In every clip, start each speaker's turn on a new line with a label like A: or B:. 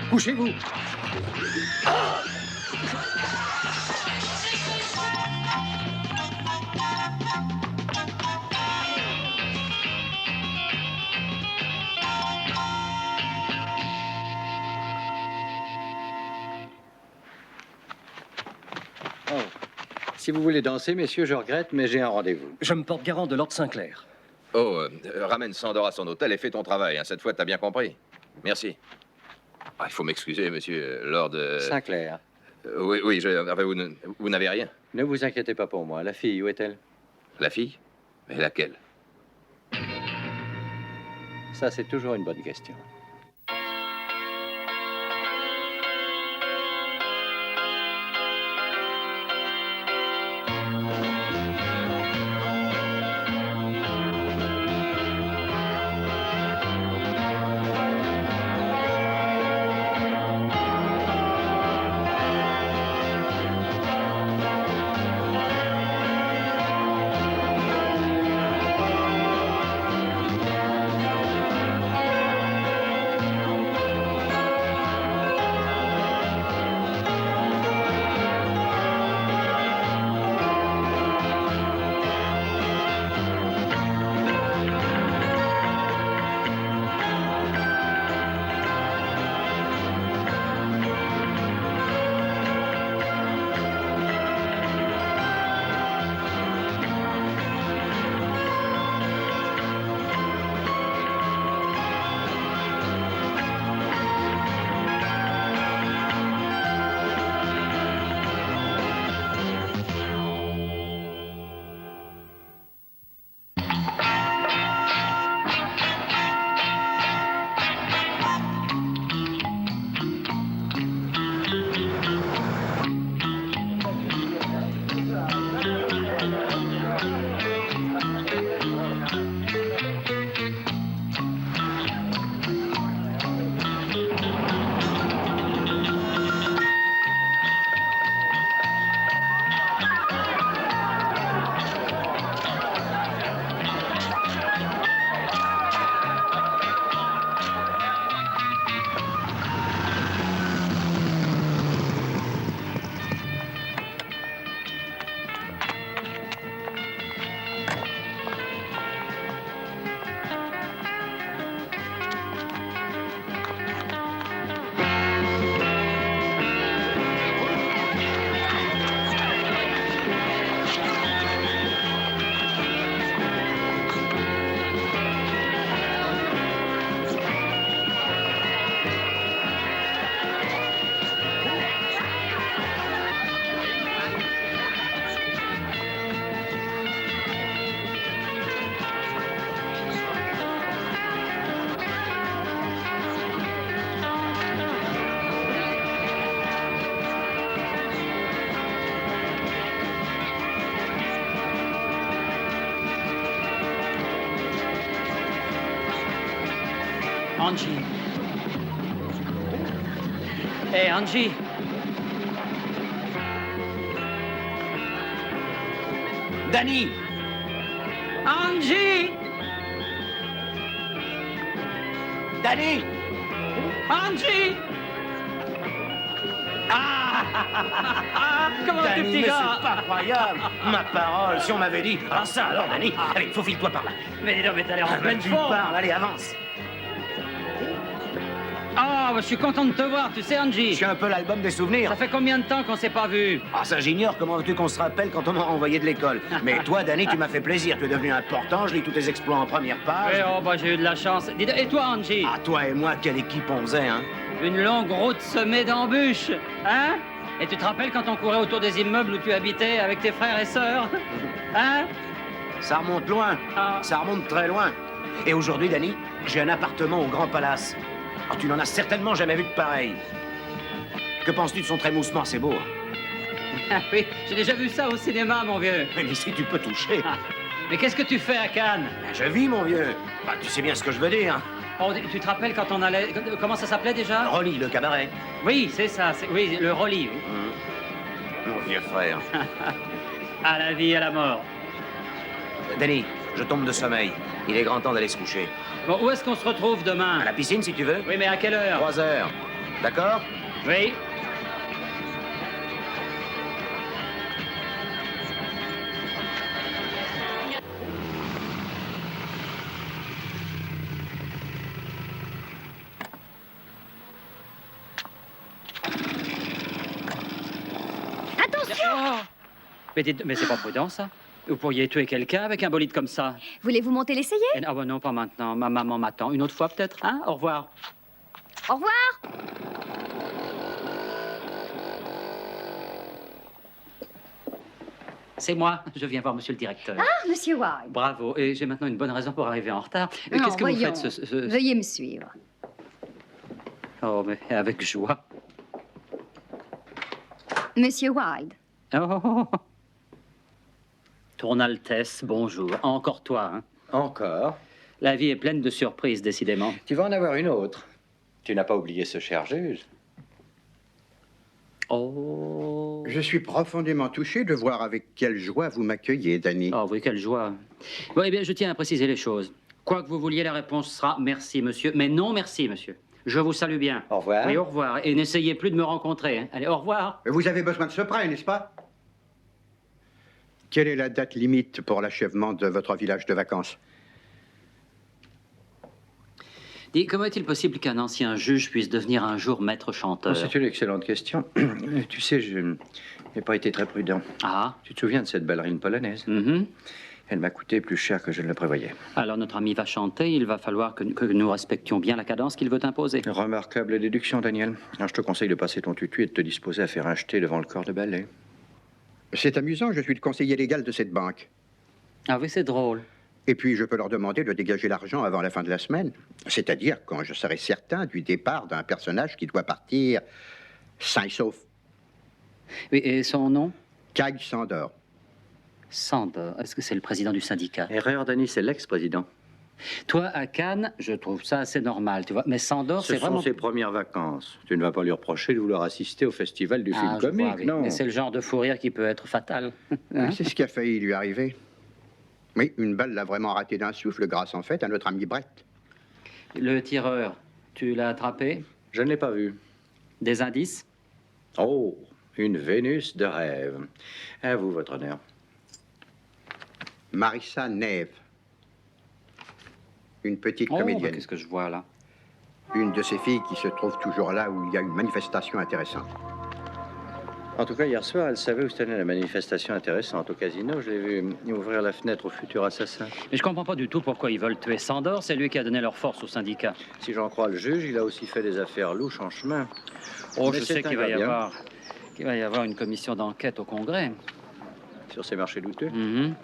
A: Couchez-vous.
B: Oh. Si vous voulez danser, messieurs, je regrette, mais j'ai un rendez-vous.
A: Je me porte garant de Lord Sinclair.
C: Oh, ramène Sandor à son hôtel et fais ton travail. Hein. Cette fois, t'as bien compris. Merci. Ah, il faut m'excuser, monsieur Lord...
B: Sinclair.
C: Oui, enfin, vous n'avez rien.
B: Ne vous inquiétez pas pour moi. La fille, où est-elle?
C: La fille? Mais laquelle?
B: Ça, c'est toujours une bonne question.
D: Angie. Hé, hey, Angie. Danny. Angie. Danny. Angie. Comment
A: Danny,
D: tu petit
A: mais
D: gars?
A: c'est pas incroyable. Ma parole, si on m'avait dit... Ah ça alors, Danny. Allez, faufile-toi par là.
D: Mais dis donc, mais t'as l'air en pleine
A: Tu
D: forme.
A: parles, allez, avance.
D: Ah, bah, je suis content de te voir, tu sais,
A: Je
D: Angie.
A: suis un peu l'album des souvenirs.
D: Ça fait combien de temps qu'on s'est pas vu?
A: Ah ça j'ignore, comment veux-tu qu'on se rappelle quand on m'a envoyé de l'école? Mais toi, Danny, tu m'as fait plaisir, tu es devenu important, je lis tous tes exploits en première page.
D: Eh, oh, bah, j'ai eu de la chance. Dis donc, et toi, Angie?
A: Ah, toi et moi, quelle équipe on faisait, hein?
D: Une longue route semée d'embûches, hein? Et tu te rappelles quand on courait autour des immeubles où tu habitais avec tes frères et sœurs? Hein?
A: Ça remonte loin,
D: Ah.
A: ça remonte très loin. Et aujourd'hui, Danny, j'ai un appartement au Grand Palace. Oh, tu n'en as certainement jamais vu de pareil. Que penses-tu de son trémoussement? C'est beau.
D: Ah oui, j'ai déjà vu ça au cinéma, mon vieux.
A: Mais si tu peux toucher.
D: Ah. Mais qu'est-ce que tu fais à Cannes?
A: Ben, je vis, mon vieux. Bah, tu sais bien ce que je veux dire.
D: Oh, tu te rappelles quand on allait... Comment ça s'appelait déjà?
A: Rolly, le cabaret.
D: Oui, c'est ça. Oui, le Rolly. Oui.
A: Mon vieux frère.
D: À la vie, à la mort.
A: Danny, je tombe de sommeil. Il est grand temps d'aller se coucher.
D: Bon, où est-ce qu'on se retrouve demain?
A: À la piscine, si tu veux.
D: Oui, mais à quelle heure?
A: 3 heures. D'accord?
D: Oui.
E: Attention!
D: Oh mais c'est pas prudent, ça. Vous pourriez tuer quelqu'un avec un bolide comme ça.
E: Voulez-vous monter l'essayer?
D: Ah bah non, pas maintenant. Ma maman m'attend. Une autre fois, peut-être, hein? Au revoir.
E: Au revoir!
D: C'est moi. Je viens voir monsieur le directeur.
E: Ah, monsieur Wilde.
D: Bravo. Et j'ai maintenant une bonne raison pour arriver en retard.
E: Non,
D: Qu'est-ce que vous
E: voyons.
D: faites
E: Veuillez me suivre.
D: Oh, mais avec joie.
E: Monsieur Wilde.
D: Oh. Ton Altesse, bonjour. Encore toi, hein?
B: Encore?
D: La vie est pleine de surprises, décidément.
B: Tu vas en avoir une autre. Tu n'as pas oublié ce cher juge.
D: Oh.
F: Je suis profondément touché de voir avec quelle joie vous m'accueillez, Danny.
D: Oh oui, quelle joie. Bon, eh bien, je tiens à préciser les choses. Quoi que vous vouliez, la réponse sera merci, monsieur. Mais non, merci, monsieur. Je vous salue bien.
B: Au revoir.
D: Oui, au revoir. Et n'essayez plus de me rencontrer, hein. Allez, au revoir.
F: Vous avez besoin de ce prêt, n'est-ce pas? Quelle est la date limite pour l'achèvement de votre village de vacances?
D: Dis, comment est-il possible qu'un ancien juge puisse devenir un jour maître chanteur?
B: C'est une excellente question. Tu sais, je n'ai pas été très prudent.
D: Ah.
B: Tu te souviens de cette ballerine polonaise?
D: Mhm.
B: Elle m'a coûté plus cher que je ne le prévoyais.
D: Alors, notre ami va chanter. Il va falloir que nous respections bien la cadence qu'il veut imposer.
B: Remarquable déduction, Daniel. Alors, je te conseille de passer ton tutu et de te disposer à faire un jeté devant le corps de ballet.
F: C'est amusant, je suis le conseiller légal de cette banque.
D: Ah oui, c'est drôle.
F: Et puis, je peux leur demander de dégager l'argent avant la fin de la semaine. C'est-à-dire quand je serai certain du départ d'un personnage qui doit partir sain et sauf.
D: Oui, et son nom?
F: Kag Sandor.
D: Sandor. Est-ce que c'est le président du syndicat?
B: Erreur, Danny, c'est l'ex-président.
D: Toi, à Cannes, je trouve ça assez normal, tu vois. Mais Sandor,
B: Ce
D: c'est
B: sont
D: vraiment...
B: ses premières vacances. Tu ne vas pas lui reprocher de vouloir assister au festival du film
D: je vois,
B: comique,
D: oui.
B: non?
D: Mais c'est le genre de fou rire qui peut être fatal. Hein?
F: C'est ce qui a failli lui arriver. Oui, une balle l'a vraiment raté d'un souffle grâce en fait à notre ami Brett.
D: Le tireur, tu l'as attrapé?
B: Je ne l'ai pas vu.
D: Des indices?
B: Oh, une Vénus de rêve. À vous, votre honneur.
F: Marissa Neve. Une petite
D: Oh, bah,
F: comédienne.
D: qu'est-ce que je vois là?
F: Une de ces filles qui se trouve toujours là où il y a une manifestation intéressante.
B: En tout cas, hier soir, elle savait où se tenait la manifestation intéressante au casino. Je l'ai vu ouvrir la fenêtre au futur assassin.
D: Mais je comprends pas du tout pourquoi ils veulent tuer Sandor. C'est lui qui a donné leur force au syndicat.
B: Si j'en crois le juge, il a aussi fait des affaires louches en chemin.
D: Oh,
B: Mais
D: je
B: c'est
D: sais
B: un
D: qu'il va
B: gars
D: y
B: bien.
D: avoir une commission d'enquête au Congrès.
B: Sur ces marchés douteux.
D: Mhm.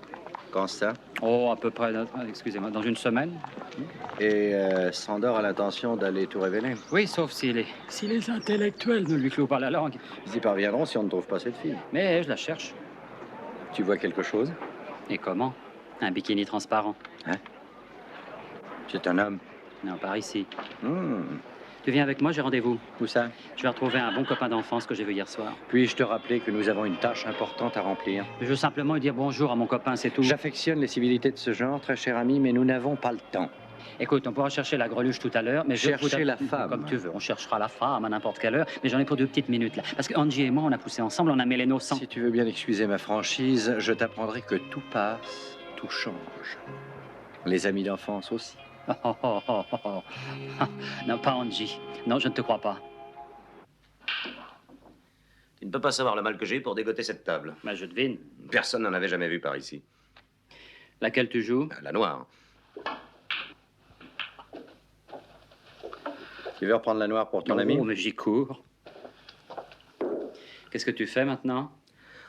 B: Quand ça?
D: Oh, à peu près, excusez-moi, dans une semaine?
B: Et Sandor a l'intention d'aller tout révéler.
D: Oui, sauf si les intellectuels ne lui clouent pas la langue.
B: Ils y parviendront si on ne trouve pas cette fille.
D: Mais je la cherche.
B: Tu vois quelque chose?
D: Et comment? Un bikini transparent.
B: C'est un homme.
D: Non, par ici.
B: Hmm.
D: Tu viens avec moi, j'ai rendez-vous.
B: Où ça?
D: Je vais retrouver un bon copain d'enfance que j'ai vu hier soir.
B: Puis-je te rappeler que nous avons une tâche importante à remplir?
D: Je veux simplement lui dire bonjour à mon copain, c'est tout.
B: J'affectionne les civilités de ce genre, très cher ami, mais nous n'avons pas le temps.
D: Écoute, on pourra chercher la greluche tout à l'heure, mais
B: Chercher la femme.
D: Comme tu veux, on cherchera la femme à n'importe quelle heure, mais j'en ai pour 2 petites minutes là. Parce que Angie et moi, on a poussé ensemble, on a mêlé nos sangs.
B: Si tu veux bien excuser ma franchise, je t'apprendrai que tout passe, tout change. Les amis d'enfance aussi.
D: Oh, oh, oh, oh, oh. Ah, non, pas Angie. Non, je ne te crois pas.
A: Tu ne peux pas savoir le mal que j'ai pour dégoter cette table.
D: Mais je devine.
A: Personne n'en avait jamais vu par ici.
D: Laquelle tu joues?
A: La noire.
B: Tu veux reprendre la noire pour ton
D: Oh,
B: ami?
D: mais j'y cours. Qu'est-ce que tu fais maintenant?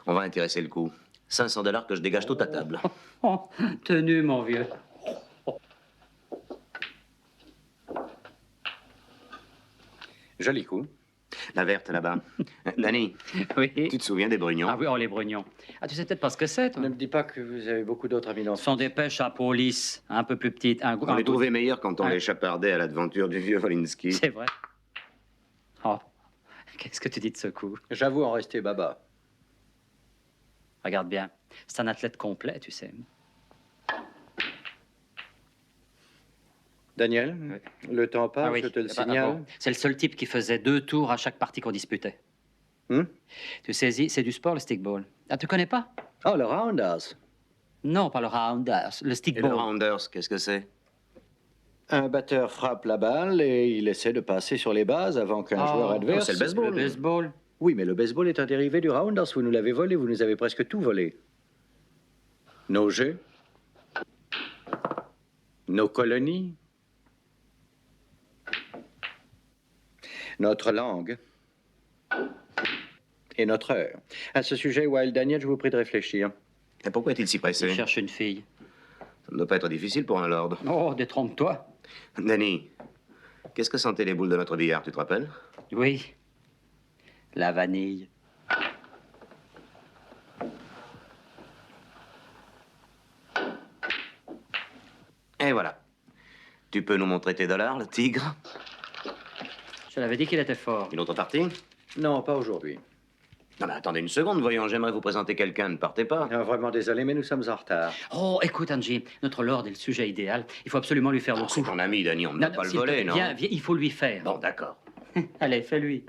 A: On va intéresser le coup. 500 $ que je dégage toute à table.
D: Oh, tenu, mon vieux.
B: Joli coup.
A: La verte, là-bas. Danny,
D: Oui.
A: tu te souviens des brugnons?
D: Ah oui, oh, les brugnons. Ah, tu sais peut-être pas ce que c'est, toi?
B: Ne me dis pas que vous avez beaucoup d'autres amis
D: Ce
B: d'enfance.
D: sont des pêches à peau lisse, un peu plus petites.
A: On les trouvait meilleurs quand on
D: Ah.
A: les chapardait à l'aventure du vieux Wolinski.
D: C'est vrai. Oh, qu'est-ce que tu dis de ce coup?
B: J'avoue en rester baba.
D: Regarde bien. C'est un athlète complet, tu sais.
B: Daniel, le temps passe,
D: Ah oui.
B: je te le
D: Ah bah,
B: signale.
D: bon. C'est le seul type qui faisait 2 tours à chaque partie qu'on disputait. Tu saisis, c'est du sport, le stickball. Ah, tu connais pas?
B: Oh, le Roundhouse.
D: Non, pas le rounders, le
A: Et le
D: stickball.
A: Rounders, qu'est-ce que c'est?
B: Un batteur frappe la balle et il essaie de passer sur les bases avant qu'un joueur adverse...
A: c'est le baseball.
D: Le baseball.
B: Oui, mais le baseball est un dérivé du Roundhouse. Vous nous l'avez volé, vous nous avez presque tout volé. Nos jeux, nos colonies, notre langue et notre heure. À ce sujet, Wild Daniel, je vous prie de réfléchir.
A: Et pourquoi est-il si
D: Il
A: pressé?
D: cherche une fille.
A: Ça ne doit pas être difficile pour un lord.
D: Oh, détrompe-toi.
A: Danny, qu'est-ce que sentaient les boules de notre billard, tu te rappelles?
D: Oui. La vanille.
A: Et voilà. Tu peux nous montrer tes dollars, le tigre?
D: Je l'avais dit qu'il était fort.
A: Une autre partie?
B: Non, pas aujourd'hui.
A: Non, mais attendez une seconde, voyons, j'aimerais vous présenter quelqu'un, ne partez pas.
B: Ah, vraiment désolé, mais nous sommes en retard.
D: Oh, écoute, Angie, notre lord est le sujet idéal. Il faut absolument lui faire le
A: Oh, c'est
D: coup.
A: ton ami, Danny, on ne va pas le
D: s'il te
A: voler,
D: plaît,
A: non?
D: Viens, viens, il faut lui faire.
A: Bon, d'accord.
D: Allez, fais-lui.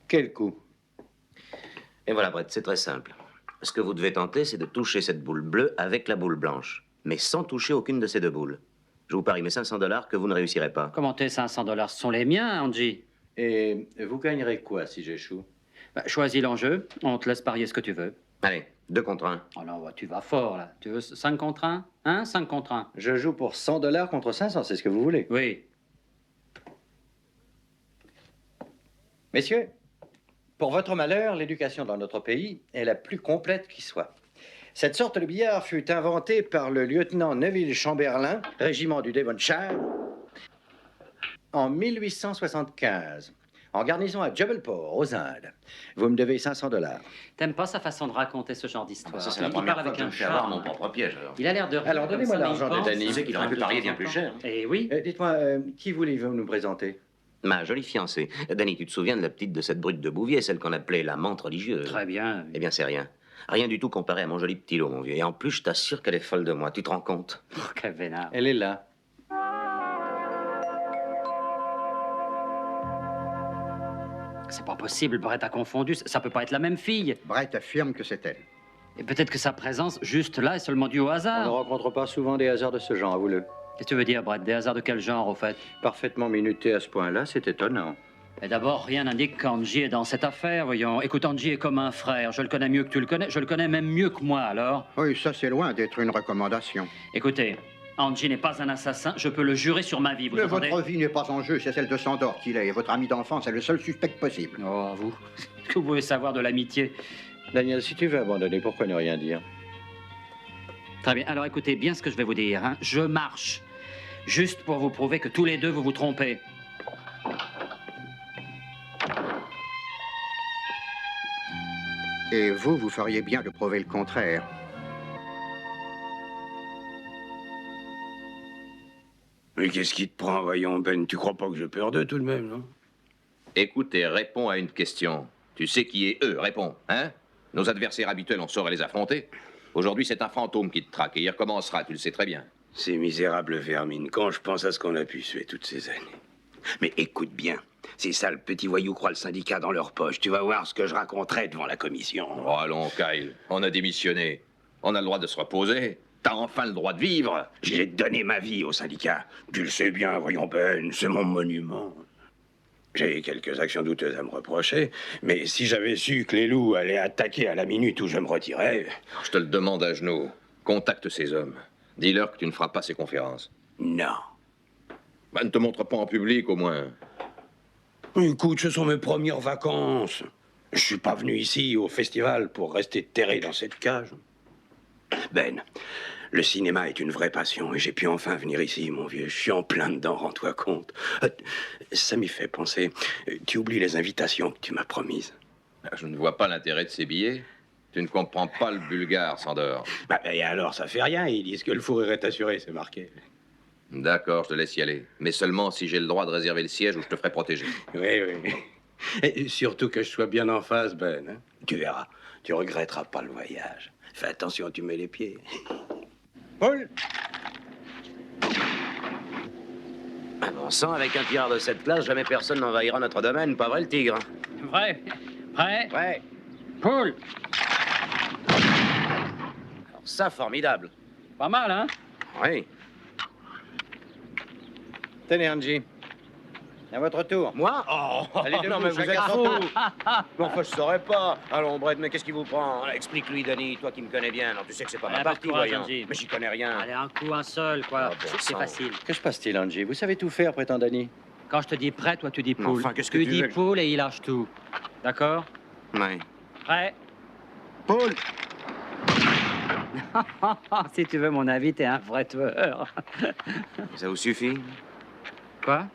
B: Quel coup?
A: Et voilà, Brett, c'est très simple. Ce que vous devez tenter, c'est de toucher cette boule bleue avec la boule blanche, mais sans toucher aucune de ces deux boules. Je vous parie mes 500 $ que vous ne réussirez pas.
D: Comment tes 500 $? Ce sont les miens, Angie.
B: Et vous gagnerez quoi si j'échoue?
D: Bah, choisis l'enjeu. On te laisse parier ce que tu veux.
A: Allez, 2 contre 1.
D: Oh non, tu vas fort, là. Tu veux 5 contre 1? Hein? 5 contre 1?
B: Je joue pour 100 $ contre 500, c'est ce que vous voulez.
D: Oui.
B: Messieurs, pour votre malheur, l'éducation dans notre pays est la plus complète qui soit. Cette sorte de billard fut inventée par le lieutenant Neville Chamberlain, régiment du Devonshire, en 1875, en garnison à Jebelpore, aux Indes. Vous me devez 500 $.
D: T'aimes pas sa façon de raconter ce genre d'histoire?
A: Ça, c'est la
D: Il
A: première
D: parle
A: fois
D: avec
A: que je
D: un
A: me fais avoir
D: charme.
A: mon propre piège, alors.
D: Il a l'air de rire
B: Alors,
D: comme
B: donnez-moi
D: ça, mais
B: l'argent
D: il
B: de
D: pense.
B: Danny.
A: Tu sais qu'il aurait pu parier bien plus cher.
D: Eh oui.
B: Dites-moi, qui voulez-vous nous présenter?
A: Ma jolie fiancée. Danny, tu te souviens de la petite de cette brute de Bouvier, celle qu'on appelait la menthe religieuse?
D: Très bien.
A: Eh bien, c'est rien. Rien du tout comparé à mon joli petit lot, mon vieux. Et en plus, je t'assure qu'elle est folle de moi. Tu te rends compte?
D: Oh, quel vénard.
B: Elle est là.
D: C'est pas possible, Brett a confondu. Ça peut pas être la même fille.
F: Brett affirme que c'est elle.
D: Et peut-être que sa présence, juste là, est seulement due au
B: On ne
D: hasard.
B: rencontre pas souvent des hasards de ce genre, avoue-le.
D: Qu'est-ce que tu veux dire, Brett? Des hasards de quel genre, au fait?
B: Parfaitement minuté à ce point-là, c'est étonnant.
D: Et d'abord, rien n'indique qu'Angie est dans cette affaire, voyons. Écoute, Angie est comme un frère. Je le connais mieux que tu le connais. Je le connais même mieux que moi, alors.
F: Oui, ça, c'est loin d'être une recommandation.
D: Écoutez, Angie n'est pas un assassin. Je peux le jurer sur ma vie, vous
F: Mais
D: entendez?
F: votre vie n'est pas en jeu, c'est celle de Sandor qu'il est. Et votre ami d'enfance est le seul suspect possible.
D: Oh, vous. Qu'est-ce que vous pouvez savoir de l'amitié?
B: Daniel, si tu veux abandonner, pourquoi ne rien dire?
D: Très bien. Alors écoutez bien ce que je vais vous dire. Hein. Je marche. Juste pour vous prouver que tous les deux, vous vous trompez.
F: Et vous, vous feriez bien de prouver le contraire.
G: Mais qu'est-ce qui te prend, voyons, Ben? Tu crois pas que j'ai peur d'eux, tout de même, non?
C: Écoute et réponds à une question. Tu sais qui est eux, réponds, hein? Nos adversaires habituels, on saurait les affronter. Aujourd'hui, c'est un fantôme qui te traque et il recommencera, tu le sais très bien.
G: Ces misérables vermines, quand je pense à ce qu'on a pu suer toutes ces années. Mais écoute bien, ces sales petits voyous croient le syndicat dans leur poche. Tu vas voir ce que je raconterai devant la commission.
C: Oh, allons, Kyle, on a démissionné. On a le droit de se reposer. T'as enfin le droit de vivre.
G: J'ai donné ma vie au syndicat. Tu le sais bien, voyons, Ben, c'est mon monument. J'ai quelques actions douteuses à me reprocher, mais si j'avais su que les loups allaient attaquer à la minute où je me retirais...
C: Je te le demande à genoux. Contacte ces hommes. Dis-leur que tu ne feras pas ces conférences.
G: Non.
C: Bah, ne te montre pas en public, au moins.
G: Écoute, ce sont mes premières vacances. Je suis pas venu ici, au festival, pour rester terré dans cette cage. Ben, le cinéma est une vraie passion et j'ai pu enfin venir ici, mon vieux. Je suis en plein dedans, rends-toi compte. Ça m'y fait penser. Tu oublies les invitations que tu m'as promises.
C: Je ne vois pas l'intérêt de ces billets. Tu ne comprends pas le bulgare, Sandor.
G: Bah, et alors, ça fait rien. Ils disent que le fourrure est assuré, c'est marqué.
C: D'accord, je te laisse y aller. Mais seulement si j'ai le droit de réserver le siège où je te ferai protéger.
G: Oui, oui. Et surtout que je sois bien en face, Ben. Hein. Tu verras. Tu regretteras pas le voyage. Fais attention, tu mets les pieds.
B: Paul!
A: Ah bon sang, avec un tireur de cette classe, jamais personne n'envahira notre domaine, pas vrai le tigre?
D: Vrai. Prêt?
A: Ouais.
D: Poule.
A: Alors ça, formidable.
D: Pas mal, hein?
A: Oui.
B: Tenez, Angie. À votre tour.
A: Moi? Oh,
B: Allez,
A: non,
B: debout,
A: mais vous êtes
B: chacun son
A: fou.
B: tour.
A: Bon, enfin, je saurais pas. Allons, Brett, mais qu'est-ce qui vous prend? Explique-lui, Danny, toi qui me connais bien. Non, tu sais que c'est pas ma
D: Allez, pas de
A: partie,
D: courage,
A: voyons.
D: Angie.
A: Mais j'y connais rien.
D: Allez, un coup, un seul, quoi.
A: Ah, bon
D: C'est
A: sang.
D: facile.
B: Que se passe-t-il, Angie? Vous savez tout faire, prétend Danny.
D: Quand je te dis prêt, toi, tu dis
A: Mais
D: poule.
A: enfin, qu'est-ce que
D: tu
A: tu
D: dis
A: veux que-
D: poule et il lâche tout. D'accord?
A: Ouais.
D: Prêt?
A: Paul!
D: Si tu veux mon avis, t'es un vrai tueur.
A: Ça vous suffit?
D: Quoi?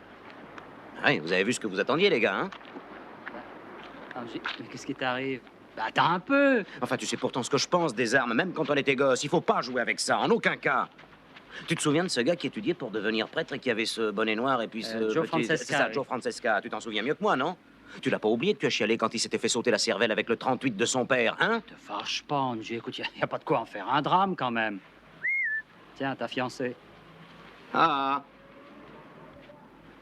A: Oui, vous avez vu ce que vous attendiez, les gars, hein?
D: Angie, mais qu'est-ce qui t'arrive? Bah, attends un peu.
A: Enfin, tu sais pourtant ce que je pense des armes, même quand on était gosse. Il faut pas jouer avec ça, en aucun cas. Tu te souviens de ce gars qui étudiait pour devenir prêtre et qui avait ce bonnet noir et puis ce...
D: Joe
A: petit-
D: Francesca,
A: C'est ça,
D: oui.
A: Joe Francesca. Tu t'en souviens mieux que moi, non? Tu l'as pas oublié que tu as chialé quand il s'était fait sauter la cervelle avec le 38 de son père, hein?
D: Te fâche pas, Angie. Écoute, y a pas de quoi en faire un drame, quand même. Tiens, ta fiancée.
A: Ah!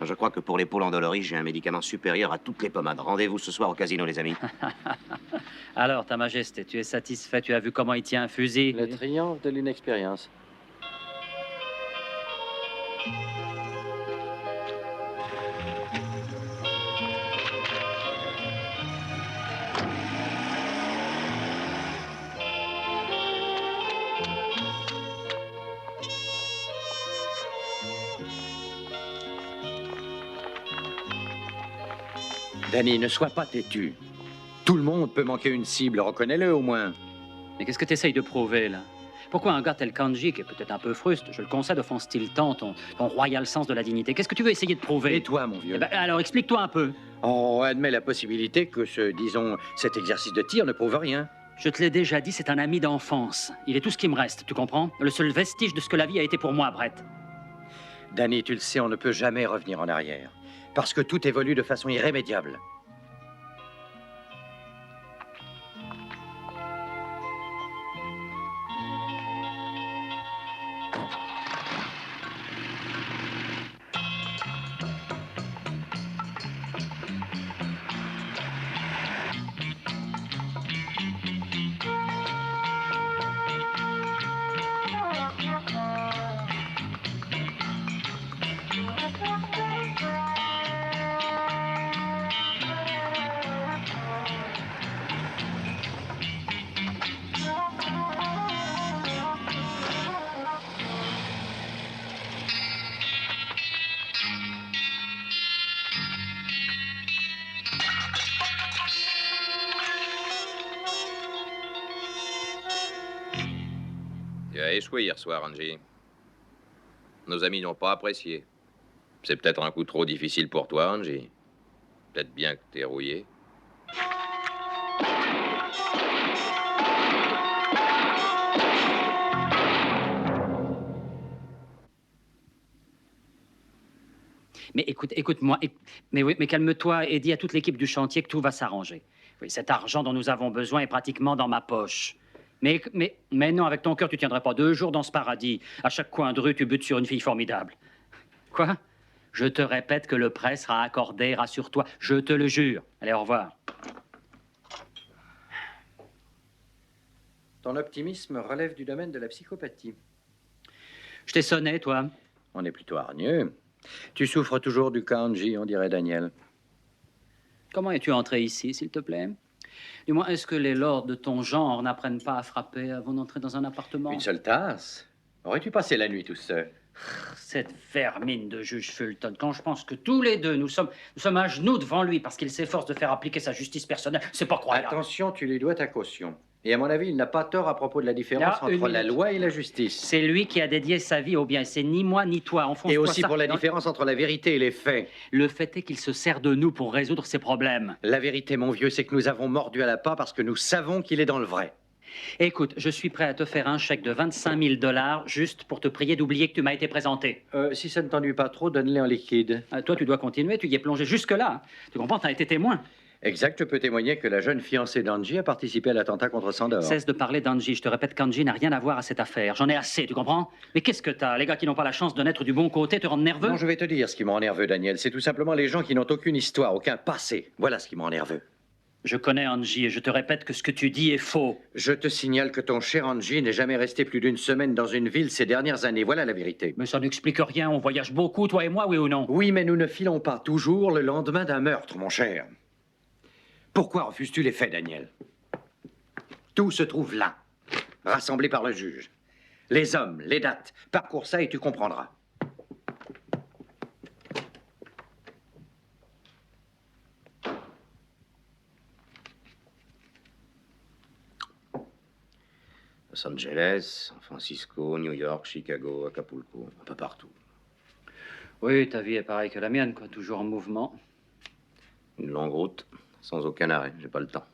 A: Je crois que pour les poules endolories, j'ai un médicament supérieur à toutes les pommades. Rendez-vous ce soir au casino, les amis.
D: Alors, ta majesté, tu es satisfait? Tu as vu comment il tient un fusil?
B: Le triomphe de l'inexpérience. Danny, ne sois pas têtu. Tout le monde peut manquer une cible, reconnais-le au moins.
D: Mais qu'est-ce que tu essayes de prouver, là? Pourquoi un gars tel Kanji, qui est peut-être un peu fruste, je le concède, offense-t-il tant ton royal sens de la dignité? Qu'est-ce que tu veux essayer de prouver?
B: Et toi, mon vieux?
D: Eh ben, alors, explique-toi un peu.
B: On admet la possibilité que cet exercice de tir ne prouve rien.
D: Je te l'ai déjà dit, c'est un ami d'enfance. Il est tout ce qui me reste, tu comprends? Le seul vestige de ce que la vie a été pour moi, Brett.
B: Danny, tu le sais, on ne peut jamais revenir en arrière. Parce que tout évolue de façon irrémédiable.
C: Tu as échoué hier soir, Angie. Nos amis n'ont pas apprécié. C'est peut-être un coup trop difficile pour toi, Angie. Peut-être bien que t'es rouillé.
D: Mais écoute-moi. Mais oui, mais calme-toi et dis à toute l'équipe du chantier que tout va s'arranger. Oui, cet argent dont nous avons besoin est pratiquement dans ma poche. Mais non, avec ton cœur, tu tiendrais pas 2 jours dans ce paradis. À chaque coin de rue, tu butes sur une fille formidable. Quoi? Je te répète que le prêt sera accordé, rassure-toi. Je te le jure. Allez, au revoir.
B: Ton optimisme relève du domaine de la psychopathie.
D: Je t'ai sonné, toi.
B: On est plutôt hargneux. Tu souffres toujours du kanji, on dirait Daniel.
D: Comment es-tu entré ici, s'il te plaît? Du moins, est-ce que les lords de ton genre n'apprennent pas à frapper avant d'entrer dans un appartement?
B: Une seule tasse? Aurais-tu passé la nuit tout seul?
D: Cette vermine de juge Fulton, quand je pense que tous les deux, nous sommes à genoux devant lui parce qu'il s'efforce de faire appliquer sa justice personnelle, c'est pas croyable.
B: Attention, tu lui dois ta caution. Et à mon avis, il n'a pas tort à propos de la différence
D: Là, une
B: entre la
D: minute.
B: loi et la justice.
D: C'est lui qui a dédié sa vie au bien. C'est ni moi ni toi. Enfonce-toi
B: Et aussi
D: ça
B: pour la
D: dans-
B: différence entre la vérité et les faits.
D: Le fait est qu'il se sert de nous pour résoudre ses problèmes.
B: La vérité, mon vieux, c'est que nous avons mordu à la part parce que nous savons qu'il est dans le vrai.
D: Écoute, je suis prêt à te faire un chèque de 25 000 $ juste pour te prier d'oublier que tu m'as été présenté.
B: Si ça ne t'ennuie pas trop, donne-les en liquide.
D: Toi, tu dois continuer. Tu y es plongé jusque-là. Tu comprends? Tu as été témoin.
B: Exact, je peux témoigner que la jeune fiancée d'Angie a participé à l'attentat contre Sandor.
D: Cesse de parler d'Angie. Je te répète qu'Angie n'a rien à voir à cette affaire. J'en ai assez, tu comprends? Mais qu'est-ce que t'as? Les gars qui n'ont pas la chance de naître du bon côté te rendent nerveux?
B: Non, je vais te dire ce qui me rend nerveux, Daniel. C'est tout simplement les gens qui n'ont aucune histoire, aucun passé. Voilà ce qui me rend nerveux.
D: Je connais Angie et je te répète que ce que tu dis est faux.
B: Je te signale que ton cher Angie n'est jamais resté plus d'une semaine dans une ville ces dernières années. Voilà la vérité.
D: Mais ça n'explique rien. On voyage beaucoup, toi et moi, oui ou non?
B: Oui, mais nous ne filons pas toujours le lendemain d'un meurtre, mon cher. Pourquoi refuses-tu les faits, Daniel? Tout se trouve là, rassemblé par le juge. Les hommes, les dates, parcours ça et tu comprendras.
A: Los Angeles, San Francisco, New York, Chicago, Acapulco, un peu partout.
D: Oui, ta vie est pareille que la mienne, quoi. Toujours en mouvement.
A: Une longue route, sans aucun arrêt, j'ai pas le temps.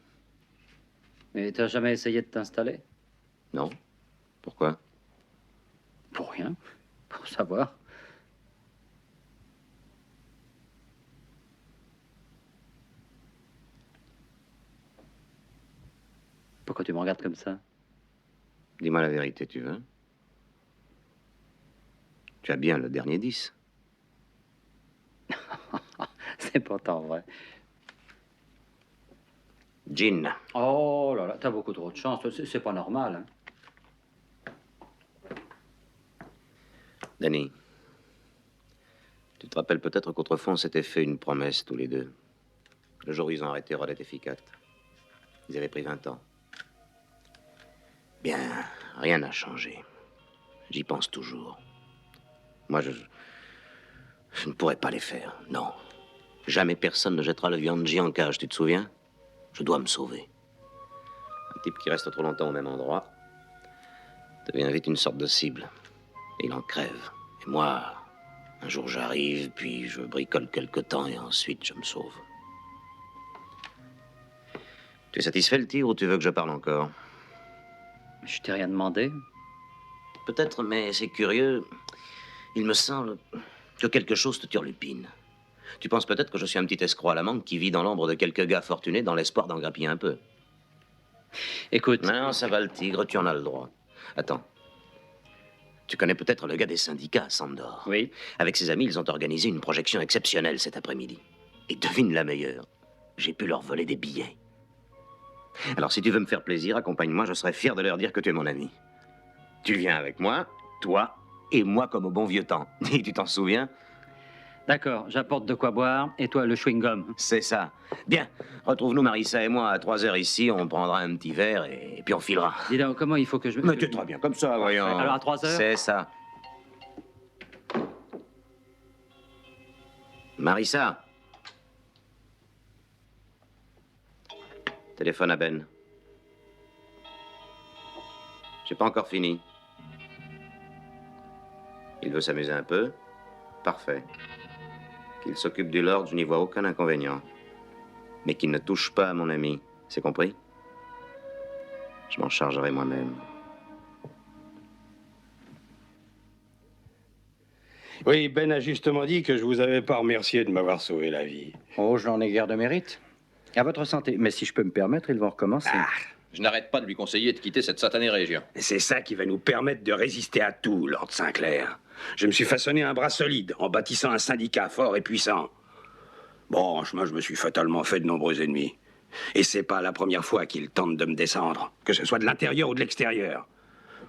D: Mais t'as jamais essayé de t'installer?
A: Non? Pourquoi?
D: Pour rien. Pour savoir. Pourquoi tu me regardes comme ça?
A: Dis-moi la vérité, tu veux? Tu as bien le dernier 10.
D: C'est pourtant vrai.
A: Gin.
D: Oh là là, t'as beaucoup trop de chance. C'est pas normal. Hein.
A: Danny, tu te rappelles peut-être qu'autrefois on s'était fait une promesse tous les deux. Le jour où ils ont arrêté Rodette et Ficat. Ils avaient pris 20 ans. Bien, rien n'a changé. J'y pense toujours. Moi, je ne pourrais pas les faire, non. Jamais personne ne jettera le vieux Angie en cage, tu te souviens? Je dois me sauver. Un type qui reste trop longtemps au même endroit devient vite une sorte de cible. Et il en crève. Et moi, un jour j'arrive, puis je bricole quelque temps et ensuite je me sauve. Tu es satisfait, le tigre, ou tu veux que je parle encore?
D: Je t'ai rien demandé.
A: Peut-être, mais c'est curieux. Il me semble que quelque chose te turlupine. Tu penses peut-être que je suis un petit escroc à la manque qui vit dans l'ombre de quelques gars fortunés dans l'espoir d'en grappiller un peu.
D: Écoute...
A: Non, ça va, le tigre, tu en as le droit. Attends. Tu connais peut-être le gars des syndicats, Sandor.
D: Oui.
A: Avec ses amis, ils ont organisé une projection exceptionnelle cet après-midi. Et devine la meilleure. J'ai pu leur voler des billets. Alors, si tu veux me faire plaisir, accompagne-moi, je serai fier de leur dire que tu es mon ami. Tu viens avec moi, toi et moi comme au bon vieux temps. Et tu t'en souviens?
D: D'accord, j'apporte de quoi boire, et toi, le chewing-gum.
A: C'est ça. Bien, retrouve-nous, Marissa et moi, à 3h ici, on prendra un petit verre et puis on filera.
D: Dis donc, comment il faut que je...
A: Mais tu es très bien comme ça, voyons.
D: Alors, à 3h?
A: C'est ça. Marissa. Téléphone à Ben. J'ai pas encore fini. Il veut s'amuser un peu? Parfait. Qu'il s'occupe du Lord, je n'y vois aucun inconvénient. Mais qu'il ne touche pas à mon ami. C'est compris? Je m'en chargerai moi-même.
G: Oui, Ben a justement dit que je vous avais pas remercié de m'avoir sauvé la vie.
B: Oh, je n'en ai guère de mérite. À votre santé. Mais si je peux me permettre, ils vont recommencer.
G: Ah,
C: Je n'arrête pas de lui conseiller de quitter cette satanée région.
G: et c'est ça qui va nous permettre de résister à tout, Lord Sinclair. Je me suis façonné un bras solide en bâtissant un syndicat fort et puissant. Bon, en chemin, je me suis fatalement fait de nombreux ennemis. Et c'est pas la première fois qu'ils tentent de me descendre, que ce soit de l'intérieur ou de l'extérieur.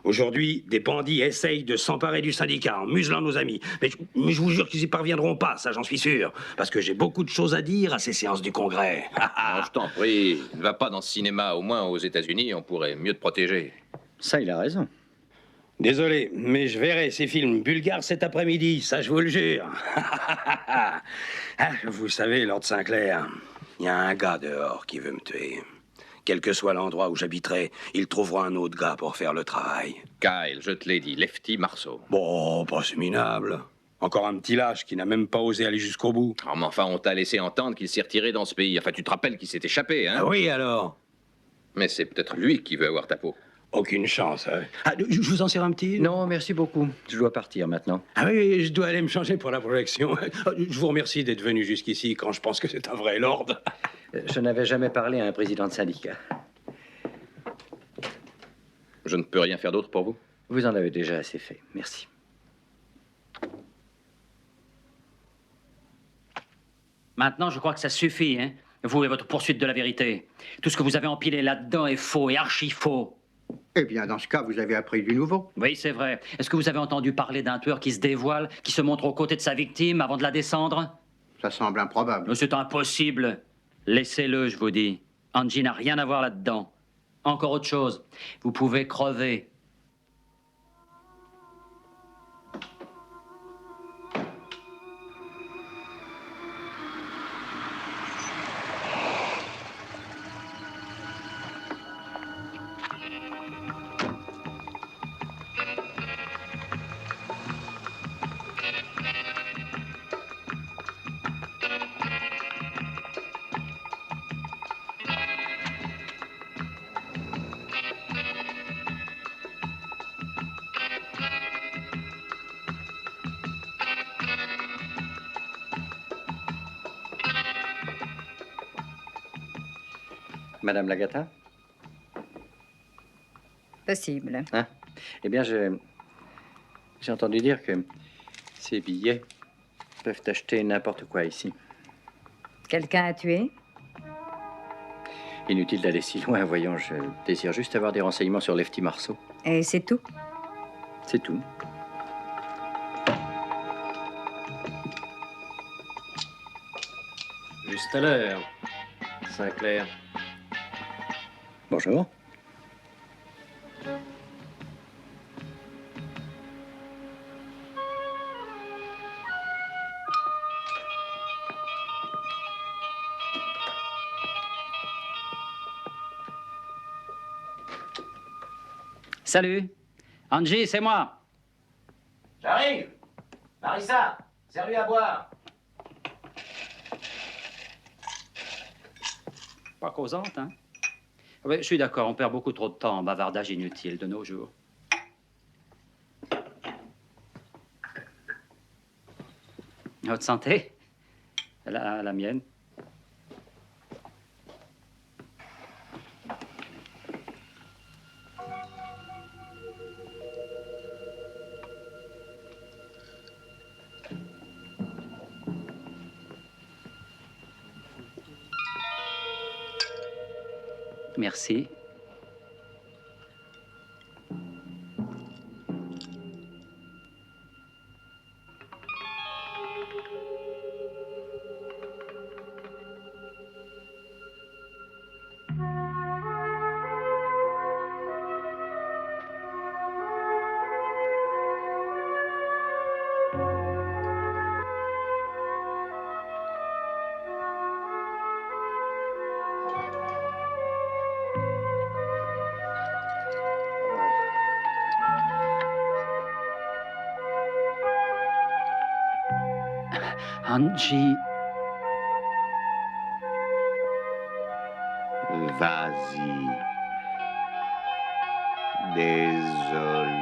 G: Aujourd'hui, des bandits essayent de s'emparer du syndicat en muselant nos amis. Mais je vous jure qu'ils y parviendront pas, ça j'en suis sûr. Parce que j'ai beaucoup de choses à dire à ces séances du Congrès.
C: Alors, je t'en prie, ne va pas dans ce cinéma. Au moins, aux États-Unis, on pourrait mieux te protéger.
B: Ça, il a raison.
G: Désolé, mais je verrai ces films bulgares cet après-midi, ça je vous le jure. Ah, vous savez, Lord Sinclair, il y a un gars dehors qui veut me tuer. Quel que soit l'endroit où j'habiterai, il trouvera un autre gars pour faire le travail.
C: Kyle, je te l'ai dit, Lefty Marceau.
G: Bon, pas si minable. Encore un petit lâche qui n'a même pas osé aller jusqu'au bout.
C: Oh, mais enfin, on t'a laissé entendre qu'il s'est retiré dans ce pays. Enfin, tu te rappelles qu'il s'est échappé, hein?
G: Ah oui, alors?
C: Mais c'est peut-être lui qui veut avoir ta peau.
G: Aucune chance, hein. Ah, je vous en sers un petit?
B: Non, merci beaucoup. Je dois partir maintenant.
G: Ah oui, je dois aller me changer pour la projection. Je vous remercie d'être venu jusqu'ici quand je pense que c'est un vrai lord.
B: Je n'avais jamais parlé à un président de syndicat.
C: Je ne peux rien faire d'autre pour vous?
B: Vous en avez déjà assez fait. Merci.
D: Maintenant, je crois que ça suffit, hein? Vous et votre poursuite de la vérité. Tout ce que vous avez empilé là-dedans est faux et archi faux.
F: Eh bien, dans ce cas, vous avez appris du nouveau.
D: Oui, c'est vrai. Est-ce que vous avez entendu parler d'un tueur qui se dévoile, qui se montre aux côtés de sa victime avant de la descendre?
F: Ça semble improbable.
D: Mais c'est impossible. Laissez-le, je vous dis. Angie n'a rien à voir là-dedans. Encore autre chose. Vous pouvez crever.
B: Madame Lagata?
E: Possible.
B: Hein? Eh bien, j'ai entendu dire que ces billets peuvent acheter n'importe quoi ici.
E: Quelqu'un a tué?
B: Inutile d'aller si loin, voyons, je désire juste avoir des renseignements sur Lefty Marceau.
E: Et c'est tout?
B: C'est tout.
H: Juste à l'heure. Sinclair.
B: Bonjour.
D: Salut. Angie, c'est moi.
A: J'arrive. Marissa, serre-lui à boire.
D: Pas causante, hein? Oui, je suis d'accord, on perd beaucoup trop de temps en bavardage inutile de nos jours. Votre santé? La mienne. Merci. Angie,
A: Vas-y. Désolé,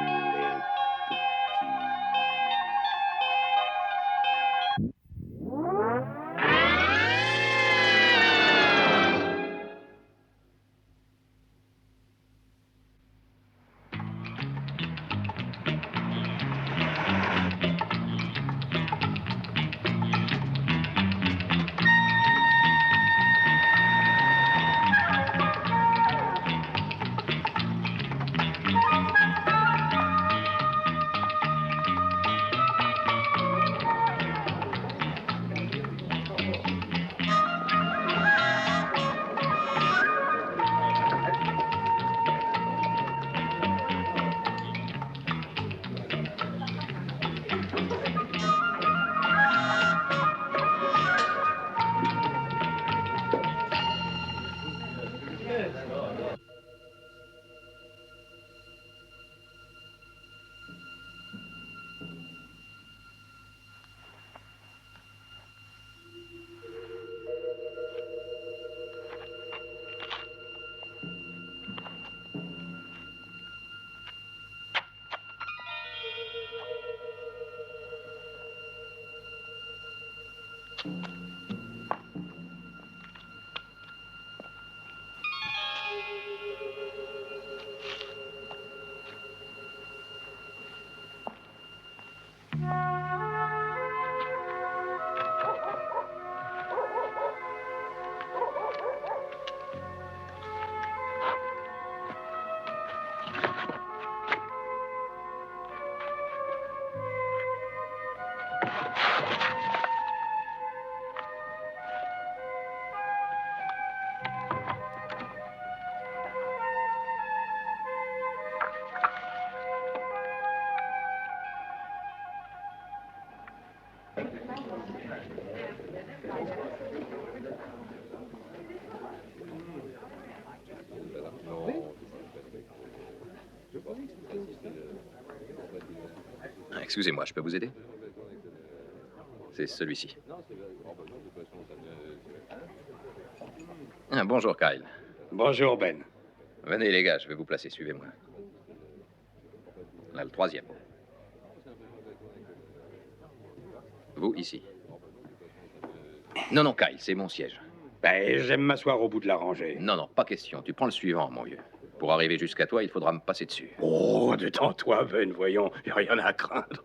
C: Excusez-moi, je peux vous aider? C'est celui-ci. Ah, bonjour, Kyle.
G: Bonjour, Ben.
C: Venez, les gars, je vais vous placer, suivez-moi. Là, le troisième. Vous, ici. Non, non, Kyle, c'est mon siège.
G: Ben, j'aime m'asseoir au bout de la rangée.
C: Non, non, pas question. Tu prends le suivant, mon vieux. Pour arriver jusqu'à toi, il faudra me passer dessus.
G: Oh, détends-toi, Ben, voyons. Y a rien à craindre.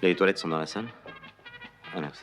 A: Les toilettes sont dans la salle? Ah, merci.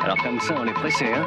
H: Alors comme ça, on est pressé, hein?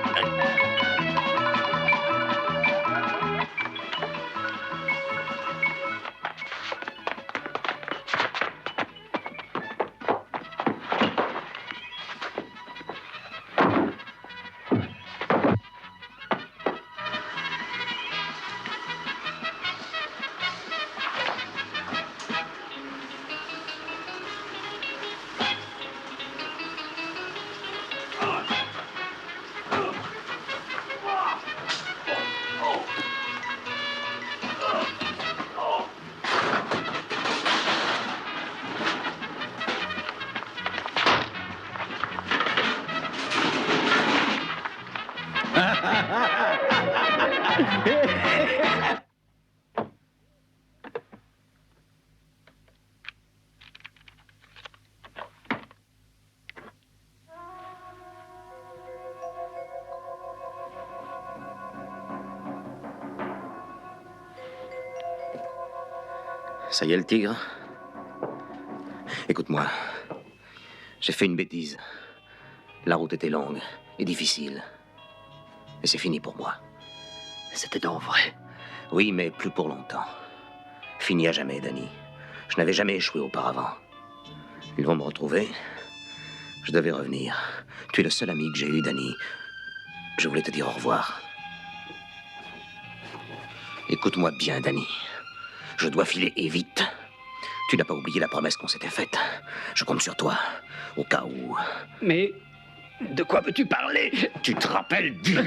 A: Ça y est, le tigre? Écoute-moi. J'ai fait une bêtise. La route était longue et difficile. Et c'est fini pour moi.
H: C'était donc vrai.
A: Oui, mais plus pour longtemps. Fini à jamais, Danny. Je n'avais jamais échoué auparavant. Ils vont me retrouver. Je devais revenir. Tu es le seul ami que j'ai eu, Danny. Je voulais te dire au revoir. Écoute-moi bien, Danny. Je dois filer et vite. Tu n'as pas oublié la promesse qu'on s'était faite. Je compte sur toi, au cas où...
H: Mais de quoi veux-tu parler?
A: Tu te rappelles bien.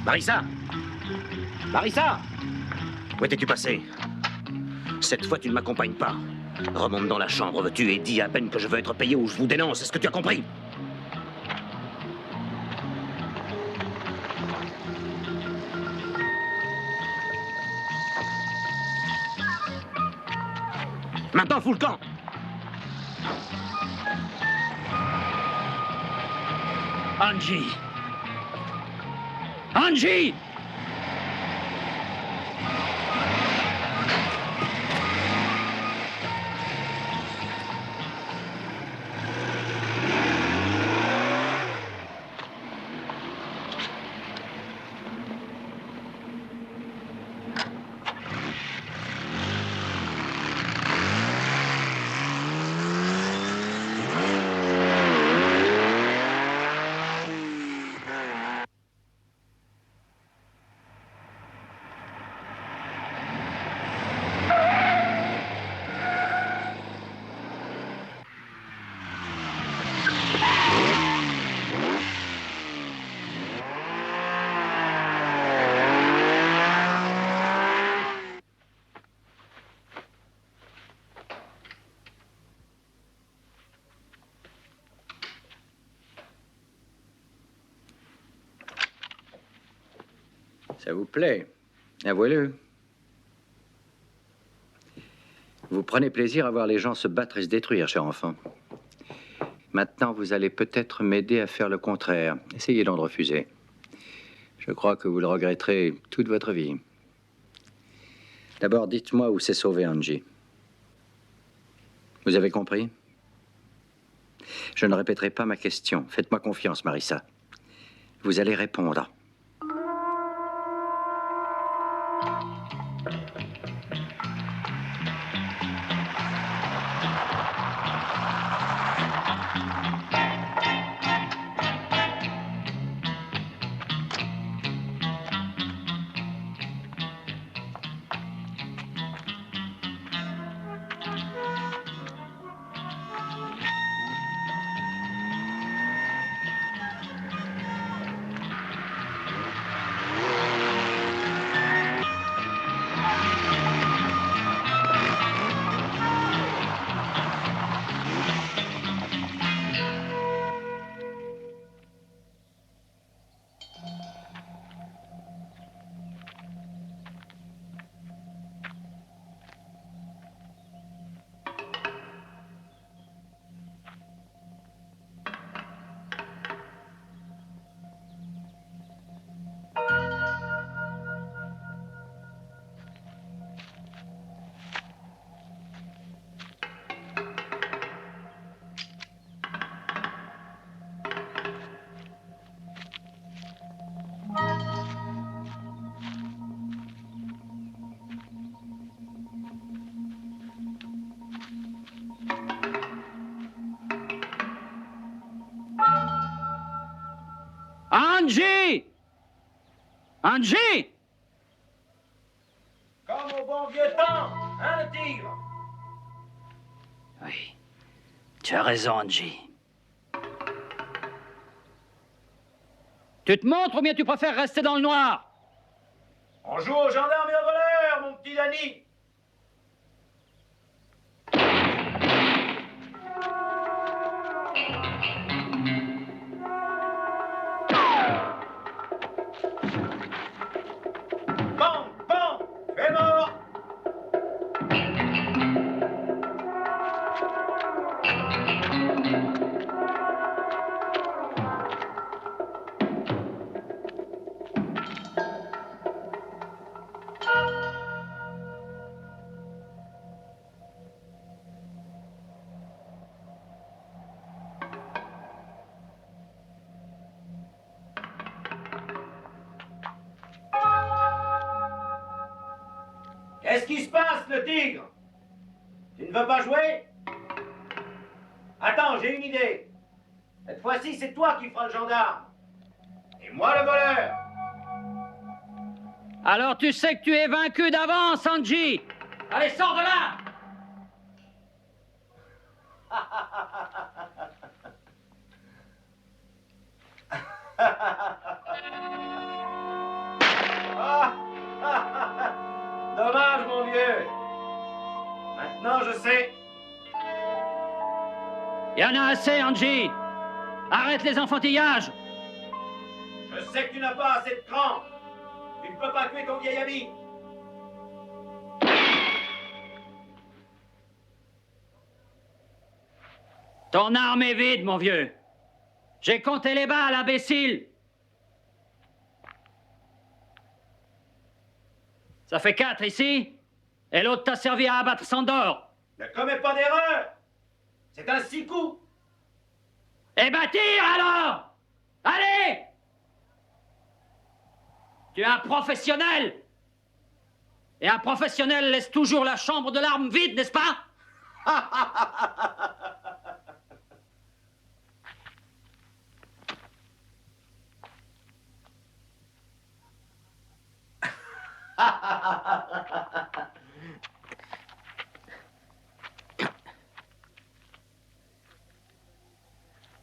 A: Marissa! Marissa! Où étais-tu passé? Cette fois, tu ne m'accompagnes pas. Remonte dans la chambre, veux-tu, et dis à peine que je veux être payé ou je vous dénonce. Est-ce que tu as compris? Maintenant, fous le camp!
D: Angie! Angie!
B: Ça vous plaît? Avouez-le. Vous prenez plaisir à voir les gens se battre et se détruire, cher enfant. Maintenant, vous allez peut-être m'aider à faire le contraire. Essayez donc de refuser. Je crois que vous le regretterez toute votre vie. D'abord, dites-moi où s'est sauvé Angie. Vous avez compris? Je ne répéterai pas ma question. Faites-moi confiance, Marissa. Vous allez répondre.
D: Angie! Angie!
I: Comme au bon vieux temps,
B: Hein, le tigre?
D: Oui. Tu as raison, Angie. Tu te montres ou bien tu préfères rester dans le noir?
B: On joue aux gendarmes et aux voleurs, mon petit Danny. Bam, bam, fais mort. Qu'est-ce qui se passe, le tigre? Tu ne veux pas jouer? Attends, j'ai une idée. Cette fois-ci, c'est toi qui feras le gendarme. Et moi, le voleur.
D: Alors tu sais que tu es vaincu d'avance, Angie. Allez, sors de là.
B: Dommage, mon vieux. Maintenant, je sais.
D: Il y en a assez, Angie. Arrête les enfantillages.
B: Je sais que tu n'as pas assez de cran. Tu ne peux pas tuer ton vieil ami.
D: Ton arme est vide, mon vieux. J'ai compté les balles, imbécile. Ça fait 4 ici, et l'autre t'a servi à abattre Sandor.
B: Ne commets pas d'erreur. C'est un 6 coups.
D: Eh ben tire alors! Allez! Tu es un professionnel! Et un professionnel laisse toujours la chambre de l'arme vide, n'est-ce pas?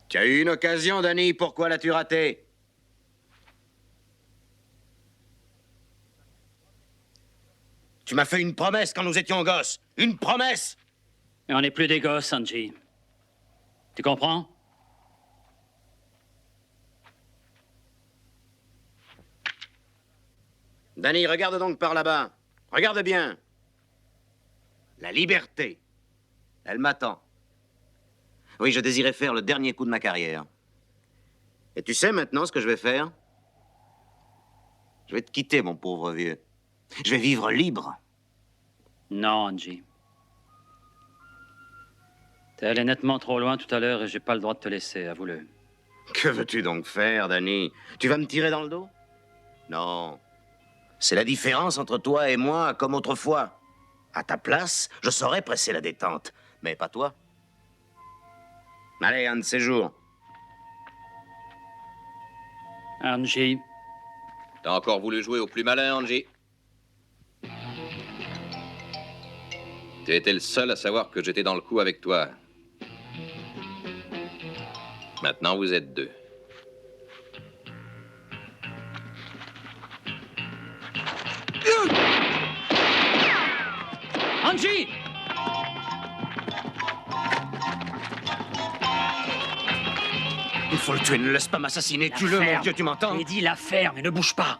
A: Tu as eu une occasion, Danny, pourquoi l'as-tu ratée? Tu m'as fait une promesse quand nous étions gosses. Une promesse!
D: Et on n'est plus des gosses, Angie. Tu comprends?
A: Danny, regarde donc par là-bas. Regarde bien. La liberté. Elle m'attend. Oui, je désirais faire le dernier coup de ma carrière. Et tu sais maintenant ce que je vais faire? Je vais te quitter, mon pauvre vieux. Je vais vivre libre.
D: Non, Angie. T'es allé nettement trop loin tout à l'heure et j'ai pas le droit de te laisser, avoue-le.
A: Que veux-tu donc faire, Danny? Tu vas me tirer dans le dos? Non. C'est la différence entre toi et moi, comme autrefois. À ta place, je saurais presser la détente, mais pas toi. Allez, un de ces jours.
D: Angie,
C: T'as encore voulu jouer au plus malin, Angie? Tu étais le seul à savoir que j'étais dans le coup avec toi. Maintenant, vous êtes deux.
D: Angie!
A: Il faut le tuer, ne laisse pas m'assassiner. Tue-le, mon Dieu, tu m'entends?
D: J'ai dit la ferme et ne bouge pas.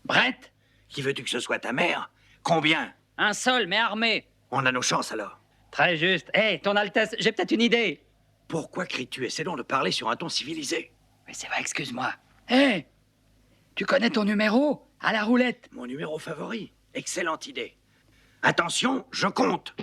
D: Brett?
G: Qui veux-tu que ce soit, ta mère? Combien?
D: Un seul, mais armé.
G: On a nos chances alors.
D: Très juste. Hé, ton Altesse, j'ai peut-être une idée.
G: Pourquoi cries-tu? Essaie donc de parler sur un ton civilisé.
D: Mais c'est vrai, excuse-moi. Hé! Tu connais ton numéro? À la roulette.
G: Mon numéro favori. Excellente idée. Attention, je compte.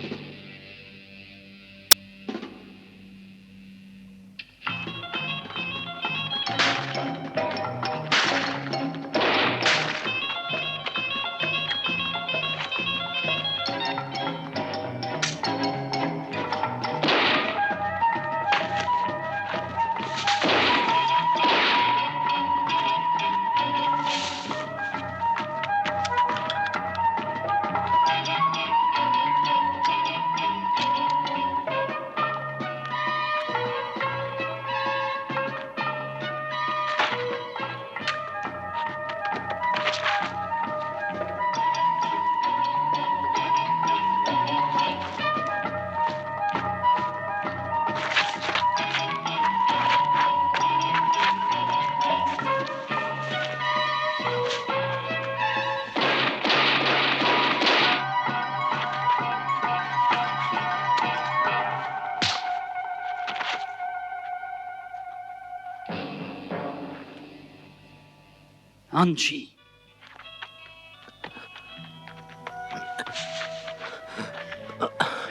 D: Angie.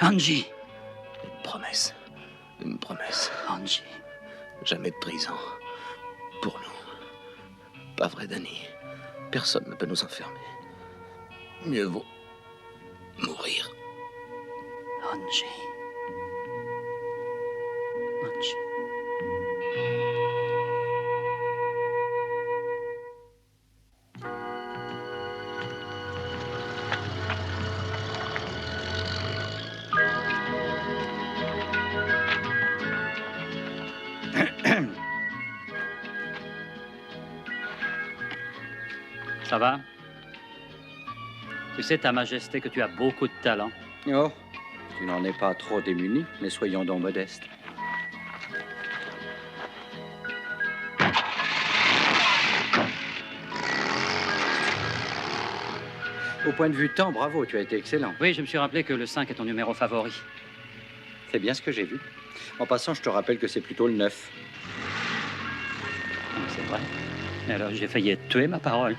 D: Angie.
A: Une promesse. Une promesse.
D: Angie.
A: Jamais de prison. Pour nous. Pas vrai, Danny. Personne ne peut nous enfermer. Mieux vaut mourir.
D: Angie. Angie. Ça va? Tu sais, Ta Majesté, que tu as beaucoup de talent.
B: Oh, tu n'en es pas trop démuni, mais soyons donc modestes. Au point de vue temps, bravo, tu as été excellent.
D: Oui, je me suis rappelé que le 5 est ton numéro favori.
B: C'est bien ce que j'ai vu. En passant, je te rappelle que c'est plutôt le 9.
D: C'est vrai. Mais alors, j'ai failli être tué, ma parole.